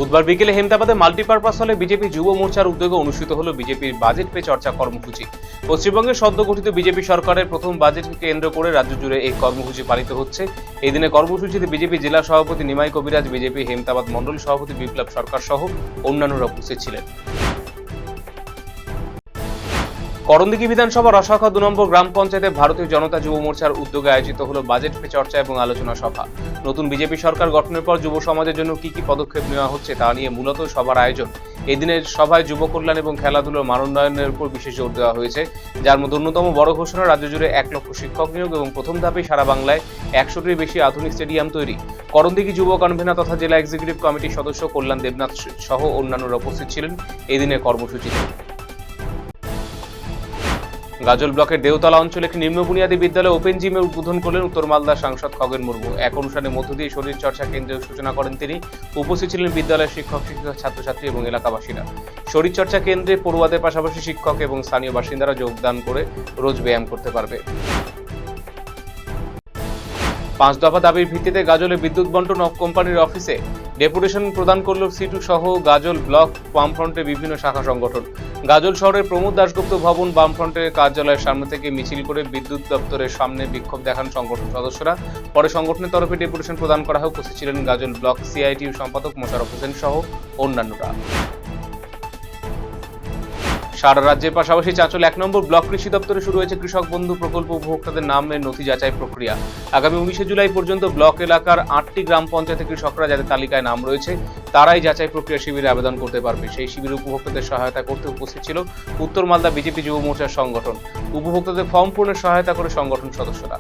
বুধবার বিকেলে হেমতাবাদে মাল্টিপারপাস হলে বিজেপি যুব মোর্চার উদ্যোগে অনুষ্ঠিত হলো বিজেপির বাজেট পে চর্চা কর্মসূচি। পশ্চিমবঙ্গের সদ্য গঠিত বিজেপি সরকারের প্রথম বাজেটকে কেন্দ্র করে রাজ্য জুড়ে এই কর্মসূচি পালিত হচ্ছে। এই দিনে কর্মসূচিতে বিজেপি জেলা সভাপতি নিমাই কবিরাজ, বিজেপি হেমতাবাদ মণ্ডল সভাপতি বিপ্লব সরকার সহ অন্যান্যরা উপস্থিত ছিলেন। করণদিঘি বিধানসভা রসাখা 2 নম্বর গ্রাম পঞ্চায়েতে ভারতীয় জনতা যুব মোর্চার উদ্যোগে আয়োজিত হলো বাজেট পে চর্চা এবং আলোচনা সভা। নতুন বিজেপি সরকার গঠনের পর যুব সমাজের জন্য কি কি পদক্ষেপ নেওয়া হচ্ছে তা নিয়ে মূলত সভার আয়োজন। এই দিনের সভায় যুব কল্যাণ এবং খেলাধুলার মানোন্নয়নের উপর বিশেষ জোর দেওয়া হয়েছে, যার মধ্যে অন্যতম বড় ঘোষণা রাজ্য জুড়ে 1 লক্ষ শিক্ষক নিয়োগ এবং প্রথম ধাপে সারা বাংলায় 100টির বেশি আধুনিক স্টেডিয়াম তৈরি। করণদিঘি যুব কনভেনর তথা জেলা এক্সিকিউটিভ কমিটির সদস্য কল্যাণ দেবনাথ সহ অন্যান্যরা উপস্থিত ছিলেন এই দিনের কর্মসূচিতে। গাজল ব্লকের দেওতলা অঞ্চলে একটি নিম্ন বুনিয়াদী বিদ্যালয়ে ওপেন জিমের উদ্বোধন করলেন উত্তর মালদার সাংসদ খগেন মুর্মু। এক অনুষ্ঠানের মধ্য দিয়ে শরীর চর্চা কেন্দ্রের সূচনা করেন তিনি। উপস্থিত ছিলেন বিদ্যালয়ের শিক্ষক, শিক্ষিকা, ছাত্রছাত্রী এবং এলাকাবাসীরা। শরীর চর্চা কেন্দ্রে পড়ুয়াদের পাশাপাশি শিক্ষক এবং স্থানীয় বাসিন্দারা যোগদান করে রোজ ব্যায়াম করতে পারবে। 5 দফা দাবির ভিত্তিতে গাজলে বিদ্যুৎ বন্টন কোম্পানির অফিসে ডেপুটেশন প্রদান করল সিটু সহ গাজল ব্লক বামফ্রন্টের বিভিন্ন শাখা সংগঠন। গাজল শহরের প্রমোদ দাশগুপ্ত ভবন বামফ্রন্টের কার্যালয়ের সামনে থেকে মিছিল করে বিদ্যুৎ দপ্তরের সামনে বিক্ষোভ দেখান সংগঠন সদস্যরা। পরে সংগঠনের তরফে ডেপুটেশন প্রদান করা হয়। উপস্থিত ছিলেন গাজল ব্লক সিআইটিউ সম্পাদক মোশাররফ হোসেন সহ অন্যান্যরা। সারা রাজ্যের পাশাপাশি চাঁচল 1 নম্বর ব্লক কৃষি দপ্তরে শুরু হয়েছে কৃষক বন্ধু প্রকল্প উপভোক্তাদের নামের নথি যাচাই প্রক্রিয়া। আগামী 19 জুলাই পর্যন্ত ব্লক এলাকার 8টি গ্রাম পঞ্চায়েতের কৃষকরা যাদের তালিকায় নাম রয়েছে তারাই যাচাই প্রক্রিয়া শিবিরে আবেদন করতে পারবে। সেই শিবিরে উপভোক্তাদের সহায়তা করতে উপস্থিত ছিল উত্তর মালদা বিজেপি যুব মোর্চার সংগঠন। উপভোক্তাদের ফর্ম পূরণের সহায়তা করে সংগঠন সদস্যরা।